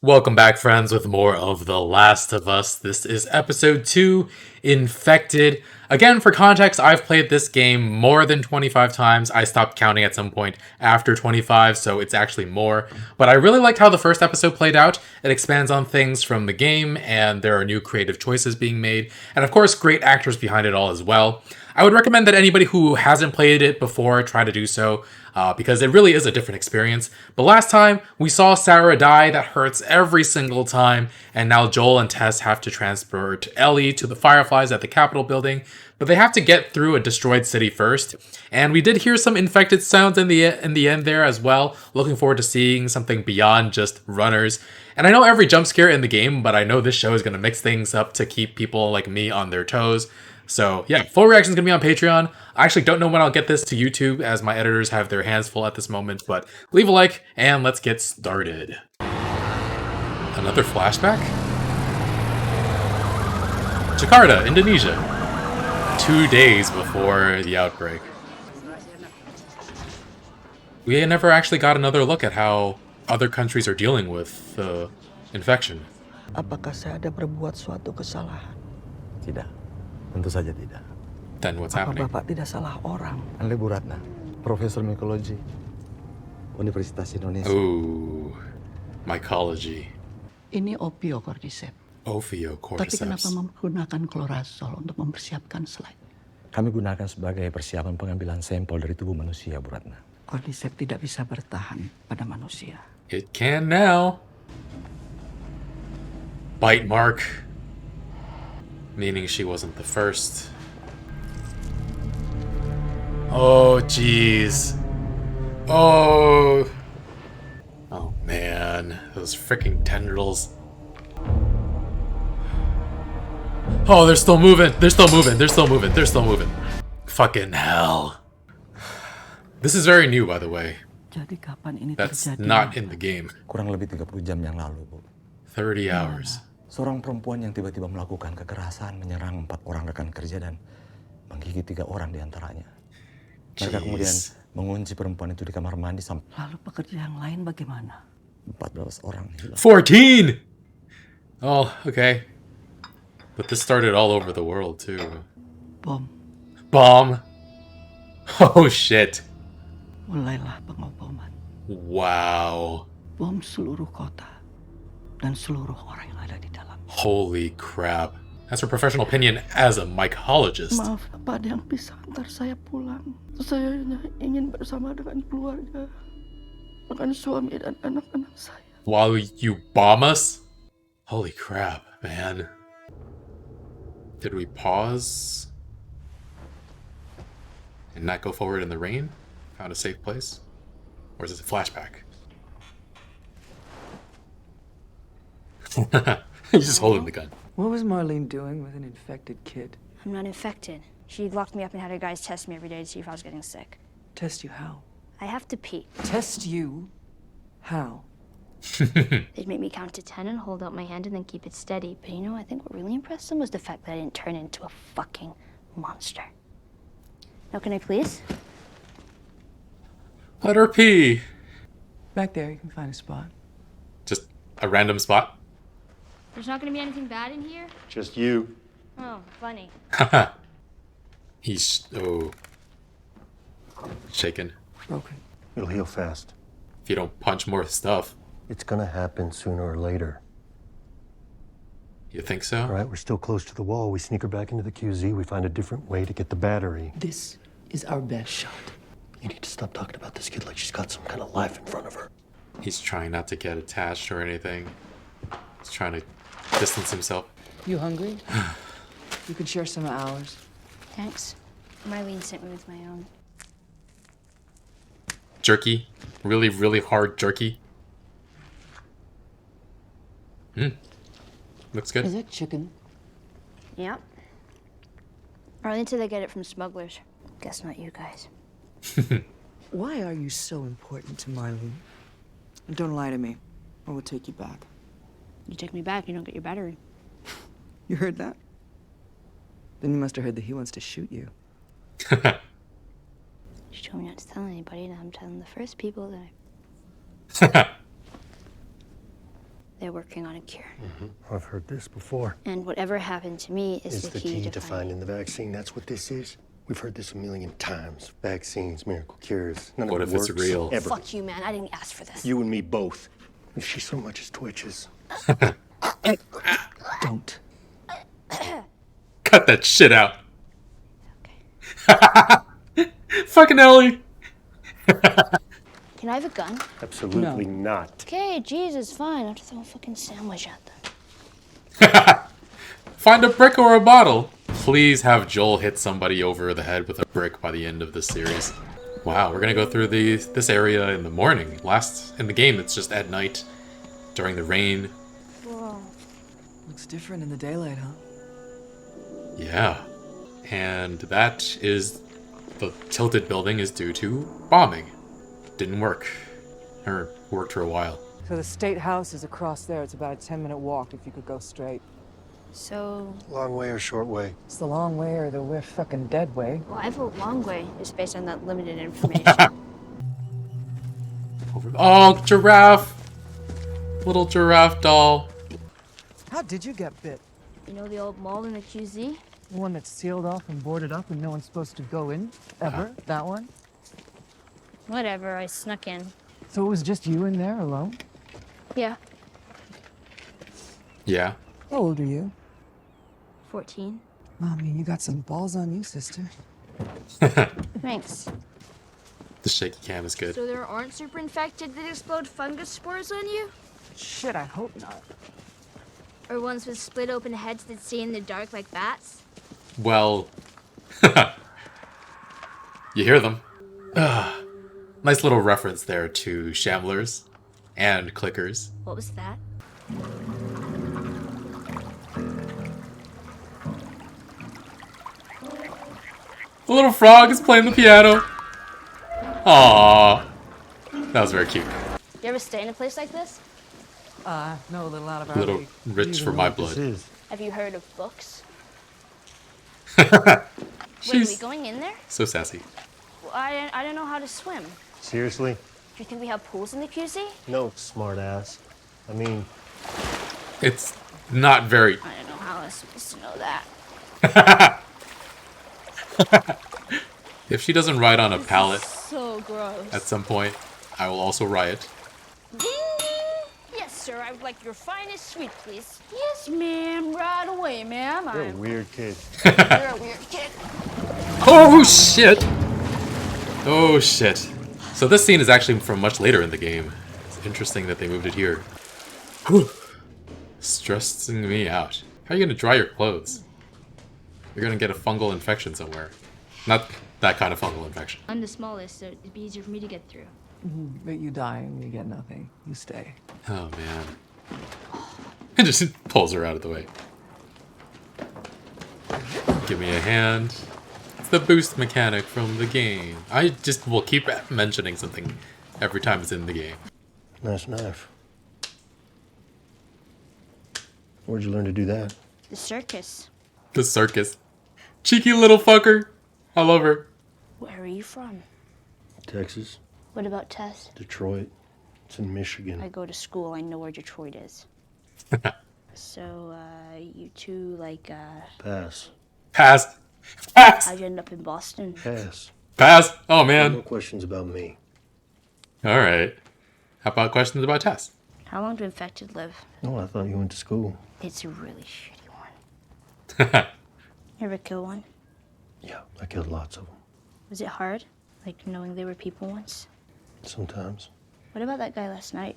Welcome back, friends, with more of The Last of Us. This is episode 2, Infected. Again, for context, I've played this game more than 25 times. I stopped counting at some point after 25, so it's actually more. But I really liked how the first episode played out. It expands on things from the game, and there are new creative choices being made. And of course, great actors behind it all as well. I would recommend that anybody who hasn't played it before try to do so, because it really is a different experience. But last time, we saw Sarah die. That hurts every single time. And now Joel and Tess have to transport Ellie to the Fireflies at the Capitol building. But they have to get through a destroyed city first. And we did hear some infected sounds in the end there as well. Looking forward to seeing something beyond just runners. And I know every jump scare in the game, but I know this show is going to mix things up to keep people like me on their toes. So yeah, full reaction is gonna be on Patreon. I actually don't know when I'll get this to YouTube, as my editors have their hands full at this moment. But leave a like and let's get started. Another flashback? Jakarta, Indonesia. 2 days before the outbreak. We never actually got another look at how other countries are dealing with the infection. Apakah saya ada berbuat suatu kesalahan? Tidak, tentu saja tidak. Then what's Apa happening? Bapak tidak salah orang? Anle Bu Ratna, Profesor Mikologi, Universitas Indonesia. Ooh, mycology. Ini opiocordyceps. Tapi kenapa Ophiocordyceps. menggunakan klorazol untuk mempersiapkan slide? Kami gunakan sebagai persiapan pengambilan sampel dari tubuh manusia, Bu Ratna. Cordyceps tidak bisa bertahan pada manusia. It can now. Bite mark. Meaning she wasn't the first. Oh, jeez. Oh. Oh, man. Those freaking tendrils. Oh, they're still moving. They're still moving. They're still moving. They're still moving. Fucking hell. This is very new, by the way. Jadi kapan ini That's terjadi? not in the game. Kurang lebih 30 jam yang lalu, Bu. 30 hours. Seorang perempuan yang tiba-tiba melakukan kekerasan menyerang 4 orang rekan kerja dan menggigit 3 orang diantaranya. Mereka kemudian Jeez. mengunci perempuan itu di kamar mandi sampai Lalu pekerja yang lain bagaimana? 14 orang hilang. 14! Oh, okay. But this started all over the world, too. Bom. Bomb. Oh, shit. Mulailah pengoboman. Wow. Bom seluruh kota dan seluruh orang yang ada di dalam. Holy crap. That's her professional opinion as a mycologist. Maaf, apa ada yang bisa antar saya pulang? Saya hanya ingin bersama dengan keluarga, dengan suami dan anak-anak saya. While you bomb us? Holy crap, man. Did we pause? And not go forward in the rain? Found a safe place? Or is this a flashback? He's just holding the gun. What was Marlene doing with an infected kid? I'm not infected. She locked me up and had her guys test me every day to see if I was getting sick. Test you how? I have to pee. Test you how? They'd make me count to 10 and hold out my hand and then keep it steady. But you know, I think what really impressed them was the fact that I didn't turn into a fucking monster. Now, can I please? Let her pee. Back there, you can find a spot. Just a random spot. There's not gonna be anything bad in here? Just you. Oh, funny. He's shaken. Broken. It'll heal fast. If you don't punch more stuff. It's gonna happen sooner or later. You think so? All right, we're still close to the wall. We sneak her back into the QZ. We find a different way to get the battery. This is our best shot. You need to stop talking about this kid like she's got some kind of life in front of her. He's trying not to get attached or anything. He's trying to distance himself. You hungry? You could share some of ours. Thanks. Marlene sent me with my own. Jerky. Really, really hard jerky. Looks Is good. it chicken? Yep. Marlene said they get it from smugglers. Guess not you guys. Why are you so important to Marlene? Don't lie to me, or we'll take you back. You take me back, you don't get your battery. You heard that? Then you must have heard that he wants to shoot you. She told me not to tell anybody, and I'm telling the first people that I... they're working on a cure. I've heard this before. And whatever happened to me is It's the key to finding the vaccine. That's what this is. We've heard this a million times. Vaccines, miracle cures. None What of if it it's works real? ever. Fuck you, man. I didn't ask for this. You and me both. If she so much as twitches. Don't. Cut that shit out. Fucking Ellie. Can I have a gun? Absolutely not. Okay, Jesus, fine. I'll just throw a fucking sandwich at them. Find a brick or a bottle. Please have Joel hit somebody over the head with a brick by the end of this series. Wow, we're gonna go through this area in the morning. In the game, it's just at night, during the rain. Whoa. Looks different in the daylight, huh? Yeah. And that is... the tilted building is due to bombing. Didn't work. Or worked for a while. So the State House is across there. It's about a 10-minute walk if you could go straight. So, Long way or short way? It's the long way or the we're fucking dead way. well, I vote long way, just based on that limited information. Oh, giraffe! Little giraffe doll. How did you get bit? You know the old mall in the QZ? The one that's sealed off and boarded up and no one's supposed to go in? Ever? That one? Whatever, I snuck in. So it was just you in there alone? Yeah, Yeah. How old are you? 14. I mean, you got some balls on you, sister. Thanks. The shaky cam is good. So there aren't super infected that explode fungus spores on you? Shit, I hope not. Or ones with split open heads that see in the dark like bats? Well... you hear them. Nice little reference there to Shamblers and Clickers. What was that? The little frog is playing the piano. Aww. That was very cute. You ever stay in a place like this? No, a little out of A our little league. rich for my This blood. is. Have you heard of books? Wait, are we She's going in there? so sassy. Well, I don't know how to swim. Do Seriously? you think we have pools in the QZ? No, smart ass. I mean, It's not very... I don't know how I was supposed to know that. If she doesn't ride on a pallet So gross. at some point, I will also riot. Ding ding! Yes, sir. I would like your finest sweet, please. Yes, ma'am. Right away, ma'am. you're a weird kid. You're a weird kid. Oh shit! Oh shit. So this scene is actually from much later in the game. It's interesting that they moved it here. Whew. Stressing me out. How are you gonna dry your clothes? You're gonna get a fungal infection somewhere. Not that kind of fungal infection. I'm the smallest, so it'd be easier for me to get through. But you die and you get nothing. You stay. Oh man. It just pulls her out of the way. Give me a hand. It's the boost mechanic from the game. I just will keep mentioning something every time it's in the game. Nice knife. Where'd you learn to do that? The circus. The circus. Cheeky little fucker. I love her. Where are you from? Texas, What about Tess? Detroit. It's in Michigan. I go to school. I know where Detroit is. So, you two, like, Pass. Pass. Pass. how'd you end up in Boston? Pass. Pass. Oh No man. questions about me. Alright. How about questions about Tess? How long do infected live? Oh, I thought you went to school. It's a really shitty one. You ever kill one? Yeah, I killed lots of them. Was it hard? Like knowing they were people once? Sometimes. What about that guy last night?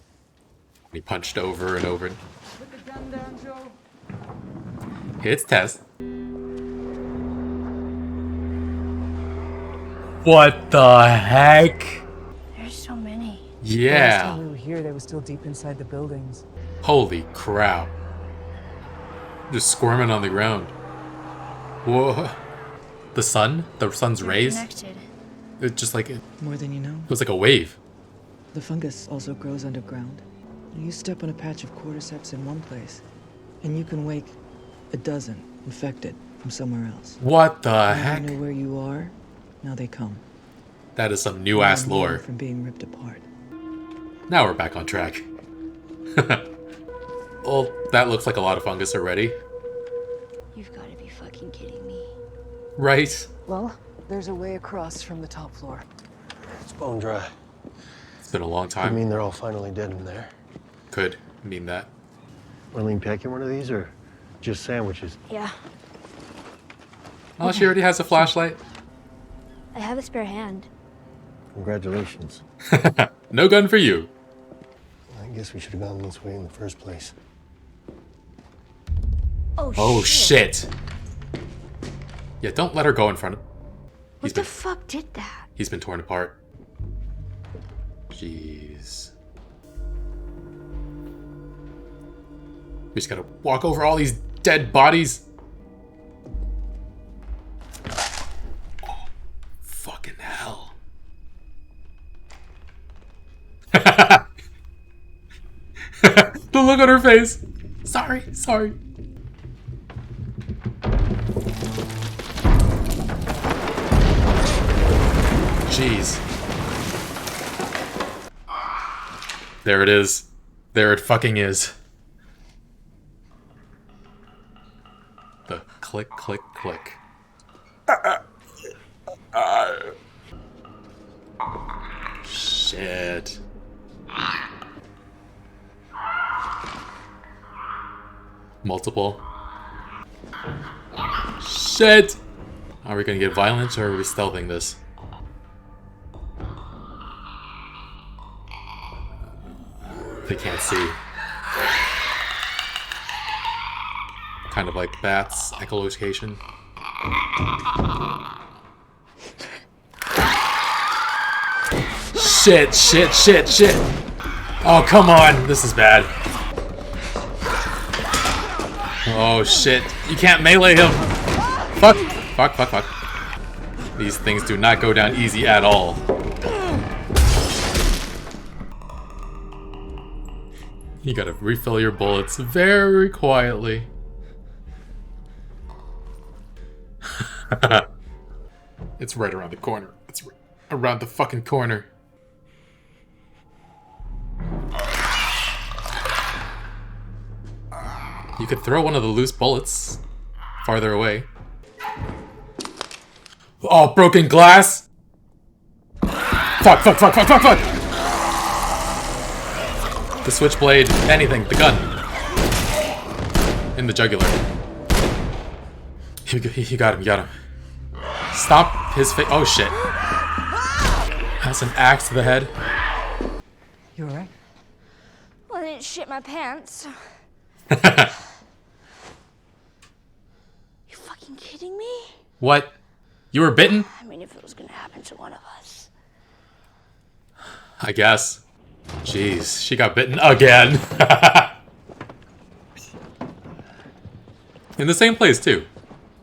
He punched over and over. Put the gun down, Joe. It's Tess. What the heck? There's so many. Last Yeah. time we were here, they were still deep inside the buildings. Holy crap. Just squirming on the ground. Whoa. The sun? The sun's They're rays? connected. It's just like, it More than you know. was like a wave. The fungus also grows underground. You step on a patch of cordyceps in one place, and you can wake a dozen infected from somewhere else. What the Now heck? they know where you are. Now they come. That is some new ass Immune lore. from being ripped apart. Now we're back on track. Well, that looks like a lot of fungus already. You've got to be fucking kidding me. Right? Well, there's a way across from the top floor. It's bone dry. It's been a long I time. mean, they're all finally dead in there. Could mean that. Marlene packing one of these or just sandwiches? Yeah, Oh, she already has a flashlight. I have a spare hand. Congratulations. No gun for you. I guess we should have gone this way in the first place. Oh shit. Yeah, don't let her go in front of. What the fuck did that? He's been torn apart. Jeez. We just gotta walk over all these dead bodies. Oh, fucking hell. The look on her face. Sorry, sorry. Jeez. There it is. There it fucking is. The click, click, click. Shit. Multiple. Shit! Are we gonna get violent or are we stealthing this? They can't see. Kind of like bats, echolocation. Shit, shit, shit, shit! Oh, come on! This is bad. Oh, shit. You can't melee him! Fuck! Fuck, fuck, fuck. These things do not go down easy at all. You gotta refill your bullets very quietly. It's right around the corner. It's around the fucking corner. You could throw one of the loose bullets farther away. Oh, broken glass! Fuck, fuck, fuck, fuck, fuck, fuck! The switchblade, anything, the gun. In the jugular. You got him, you got him. Stop his face. Oh shit. That's an axe to the head. You alright? Well, I didn't shit my pants. You fucking kidding me? What? You were bitten? I mean, if it was gonna happen to one of us. I guess. Jeez, she got bitten again. In the same place, too.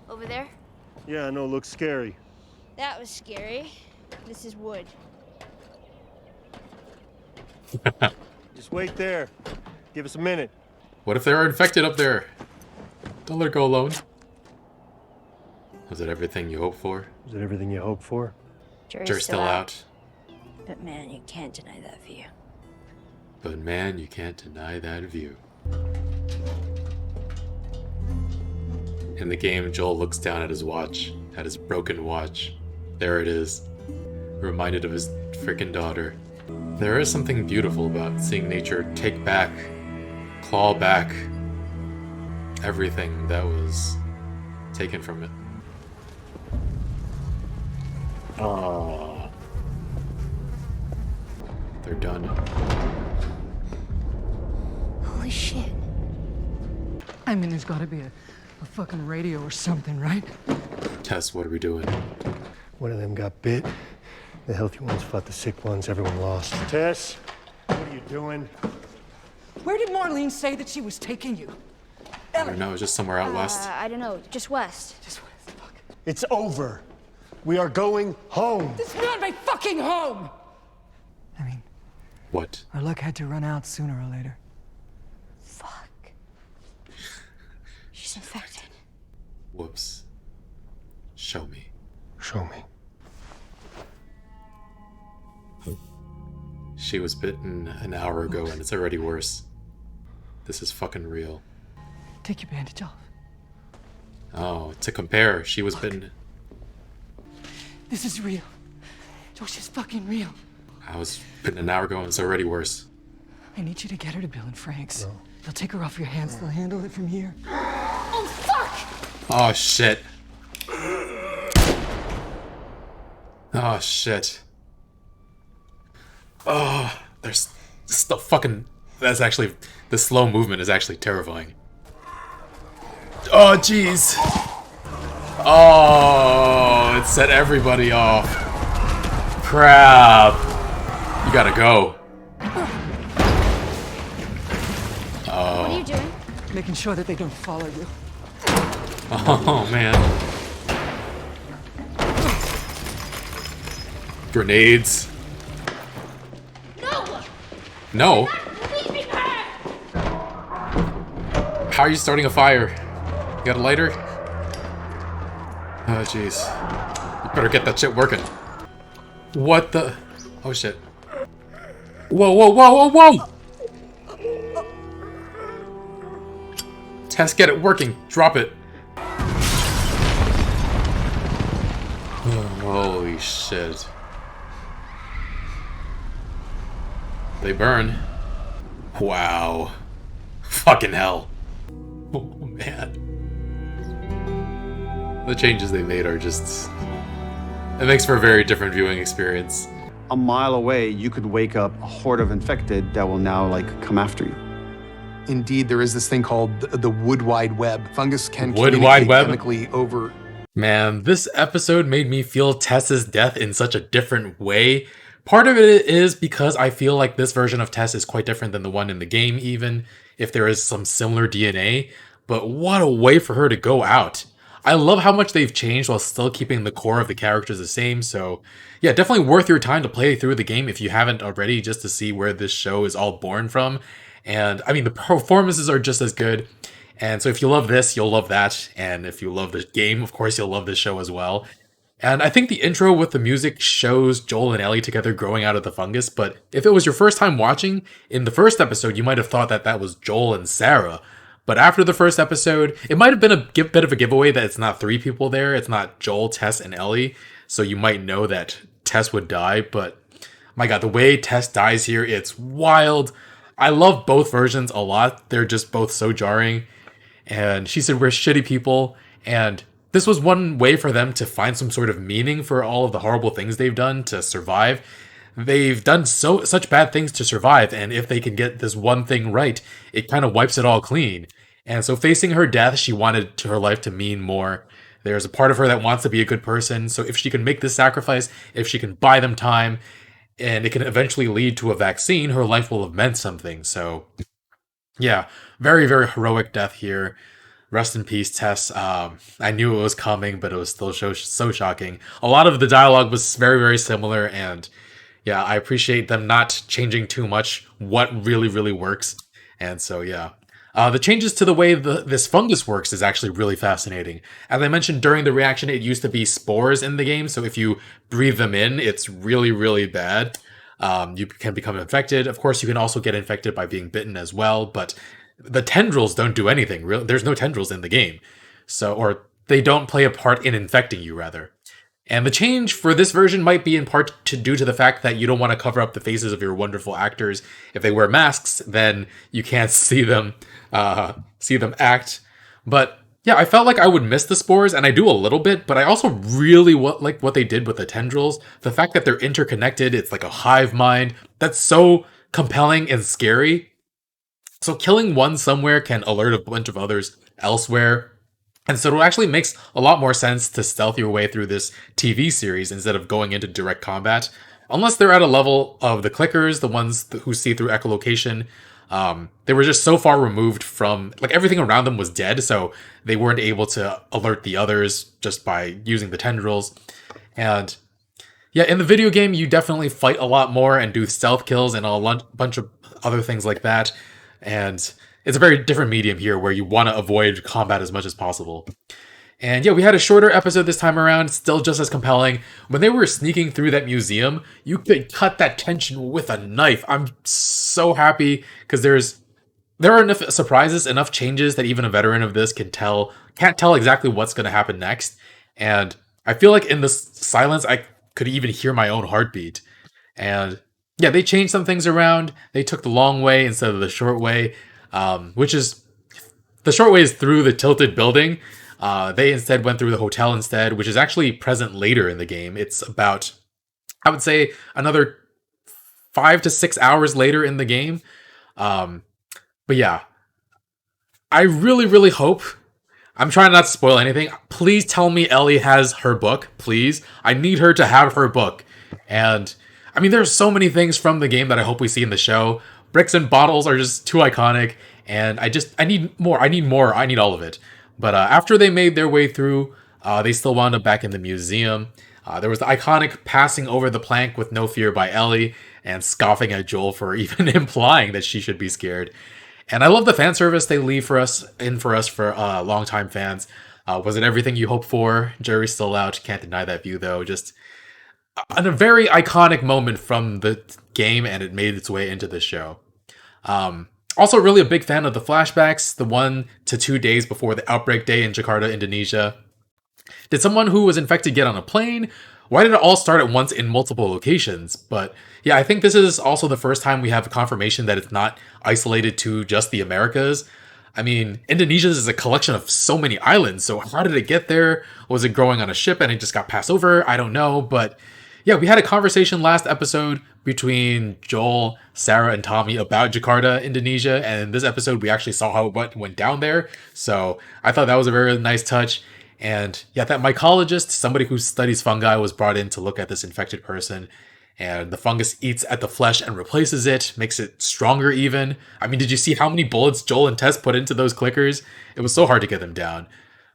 Over there? Yeah, I know, it looks scary. That was scary. This is wood. Just wait there. Give us a minute. What if they are infected up there? Don't let her go alone. Was it everything you hoped for? Is it everything you hoped for? Jury's still out. But man, you can't deny that view. But man, you can't deny that view. In the game, Joel looks down at his watch, at his broken watch. There it is. Reminded of his freaking daughter. There is something beautiful about seeing nature take back, claw back everything that was taken from it. Aww. They're done. Holy shit. I mean, there's gotta be a fucking radio or something, right? Tess, what are we doing? One of them got bit. The healthy ones fought the sick ones. Everyone lost. Tess, what are you doing? Where did Marlene say that she was taking you? I don't know, just somewhere out west. I don't know, just west. Just fuck. It's over. We are going home. This is not my fucking home! I mean, What? our luck had to run out sooner or later. Fuck. She's infected. Whoops. Show me. Show me. She was bitten an hour ago and it's already worse. This is fucking real. Take your bandage off. Oh, to compare, she was bitten. This is real. Josh is fucking real. I was bitten an hour ago and it's already worse. I need you to get her to Bill and Frank's. They'll take her off your hands. They'll handle it from here. Oh, shit. Oh, shit. Oh, there's still fucking... That's actually... The slow movement is actually terrifying. Oh, jeez. Oh, it set everybody off. Crap. You gotta go. What are you doing? Making sure that they don't follow you. Oh, man. Grenades. No! No? Leaving her! How are you starting a fire? You got a lighter? Oh, jeez. You better get that shit working. What the... Oh, shit. Whoa, whoa, whoa, whoa, whoa! Tess, get it working. Drop it. Holy shit. They burn. Wow. Fucking hell. Oh, man. The changes they made are just... It makes for a very different viewing experience. A mile away, you could wake up a horde of infected that will now, come after you. Indeed, there is this thing called the Wood Wide Web. Fungus can Wood communicate Wide Web? chemically over... Man, this episode made me feel Tess's death in such a different way. Part of it is because I feel like this version of Tess is quite different than the one in the game, even if there is some similar DNA. But what a way for her to go out. I love how much they've changed while still keeping the core of the characters the same. So yeah, definitely worth your time to play through the game if you haven't already, just to see where this show is all born from. And I mean, the performances are just as good. And so if you love this, you'll love that. And if you love the game, of course, you'll love this show as well. And I think the intro with the music shows Joel and Ellie together growing out of the fungus. But if it was your first time watching, in the first episode, you might have thought that that was Joel and Sarah. But after the first episode, it might have been a bit of a giveaway that it's not three people there. It's not Joel, Tess, and Ellie. So you might know that Tess would die. But my God, the way Tess dies here, it's wild. I love both versions a lot. They're just both so jarring. And she said we're shitty people. And this was one way for them to find some sort of meaning for all of the horrible things they've done to survive. They've done such bad things to survive, and if they can get this one thing right, it kind of wipes it all clean. And so facing her death, she wanted her life to mean more. There's a part of her that wants to be a good person, so if she can make this sacrifice, if she can buy them time, and it can eventually lead to a vaccine, her life will have meant something. So yeah, very, very heroic death here. Rest in peace, Tess. I knew it was coming, but it was still so shocking. A lot of the dialogue was very, very similar, and yeah, I appreciate them not changing too much what really, really works. And so, yeah. The changes to the way this fungus works is actually really fascinating. As I mentioned during the reaction, it used to be spores in the game, so if you breathe them in, it's really, really bad. You can become infected. Of course, you can also get infected by being bitten as well, but the tendrils don't do anything. There's no tendrils in the game. Or they don't play a part in infecting you, rather. And the change for this version might be in part due to the fact that you don't want to cover up the faces of your wonderful actors. If they wear masks, then you can't see them act. But yeah, I felt like I would miss the spores, and I do a little bit, but I also really like what they did with the tendrils. The fact that they're interconnected, it's like a hive mind. That's so compelling and scary. So killing one somewhere can alert a bunch of others elsewhere. And so it actually makes a lot more sense to stealth your way through this TV series instead of going into direct combat. Unless they're at a level of the clickers, the ones who see through echolocation. They were just so far removed from, everything around them was dead, so they weren't able to alert the others just by using the tendrils. And yeah, in the video game, you definitely fight a lot more and do stealth kills and a bunch of other things like that. And it's a very different medium here where you want to avoid combat as much as possible. And yeah, we had a shorter episode this time around, still just as compelling. When they were sneaking through that museum, you could cut that tension with a knife. I'm so happy because there's there are enough surprises, enough changes that even a veteran of this can't tell exactly what's going to happen next. And I feel like in this silence, I could even hear my own heartbeat. And yeah, they changed some things around. They took the long way instead of the short way, which is the short way is through the tilted building. They instead went through the hotel instead, which is actually present later in the game. It's about, I would say, another 5 to 6 hours later in the game. But yeah, I really, really hope, I'm trying not to spoil anything. Please tell me Ellie has her book, please. I need her to have her book. And I mean, there's so many things from the game that I hope we see in the show. Bricks and bottles are just too iconic. And I need more. I need all of it. But after they made their way through, they still wound up back in the museum. There was the iconic passing over the plank with no fear by Ellie and scoffing at Joel for even implying that she should be scared. And I love the fan service they leave for us for longtime fans. Was it everything you hoped for? Jury's still out. Can't deny that view though. Just a very iconic moment from the game, and it made its way into the show. Also, really a big fan of the flashbacks, the 1 to 2 days before the outbreak day in Jakarta, Indonesia. Did someone who was infected get on a plane? Why did it all start at once in multiple locations? But yeah, I think this is also the first time we have a confirmation that it's not isolated to just the Americas. I mean, Indonesia is a collection of so many islands, so how did it get there? Was it growing on a ship and it just got passed over? I don't know, but yeah, we had a conversation last episode between Joel, Sarah, and Tommy about Jakarta, Indonesia, and in this episode we actually saw how it went down there, so I thought that was a very nice touch. And yeah, that mycologist, somebody who studies fungi, was brought in to look at this infected person, and the fungus eats at the flesh and replaces it, makes it stronger even. I mean, did you see how many bullets Joel and Tess put into those clickers? It was so hard to get them down.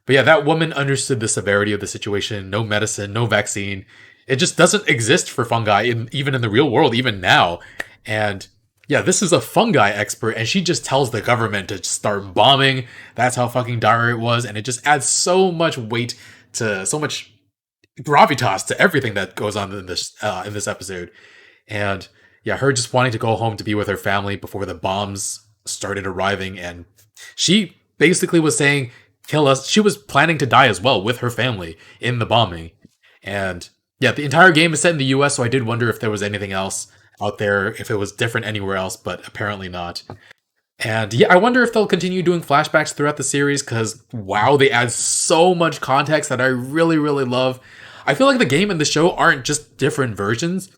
But yeah, that woman understood the severity of the situation. No medicine, no vaccine. It just doesn't exist for fungi, even in the real world, even now. And yeah, this is a fungi expert, and she just tells the government to start bombing. That's how fucking dire it was, and it just adds so much weight to, so much gravitas to everything that goes on in this episode. And yeah, her just wanting to go home to be with her family before the bombs started arriving, and she basically was saying, kill us. She was planning to die as well with her family in the bombing. And yeah, the entire game is set in the US, so I did wonder if there was anything else out there, if it was different anywhere else, but apparently not. And yeah, I wonder if they'll continue doing flashbacks throughout the series, because wow, they add so much context that I really, really love. I feel like the game and the show aren't just different versions.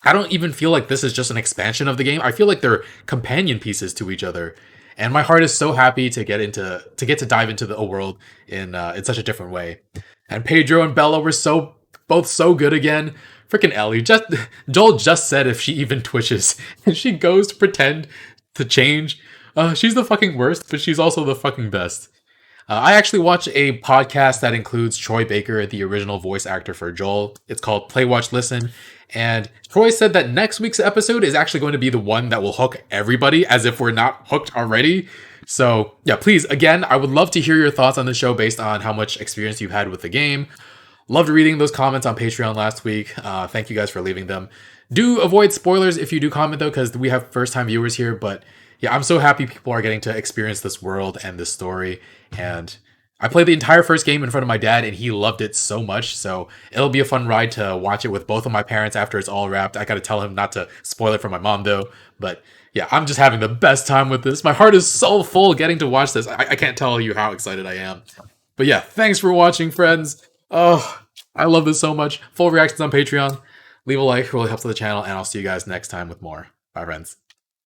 I don't even feel like this is just an expansion of the game. I feel like they're companion pieces to each other. And my heart is so happy to get to dive into the world in such a different way. And Pedro and Bella were both so good again. Freaking Ellie. Joel just said if she even twitches, and she goes to pretend to change. She's the fucking worst, but she's also the fucking best. I actually watched a podcast that includes Troy Baker, the original voice actor for Joel. It's called Play, Watch, Listen. And Troy said that next week's episode is actually going to be the one that will hook everybody, as if we're not hooked already. So yeah, please, again, I would love to hear your thoughts on the show based on how much experience you've had with the game. Loved reading those comments on Patreon last week. Thank you guys for leaving them. Do avoid spoilers if you do comment though, because we have first-time viewers here. But yeah, I'm so happy people are getting to experience this world and this story. And I played the entire first game in front of my dad, and he loved it so much. So it'll be a fun ride to watch it with both of my parents after it's all wrapped. I gotta tell him not to spoil it for my mom though. But yeah, I'm just having the best time with this. My heart is so full getting to watch this. I can't tell you how excited I am. But yeah, thanks for watching, friends. Oh, I love this so much. Full reactions on Patreon. Leave a like, really helps the channel, and I'll see you guys next time with more. Bye, friends.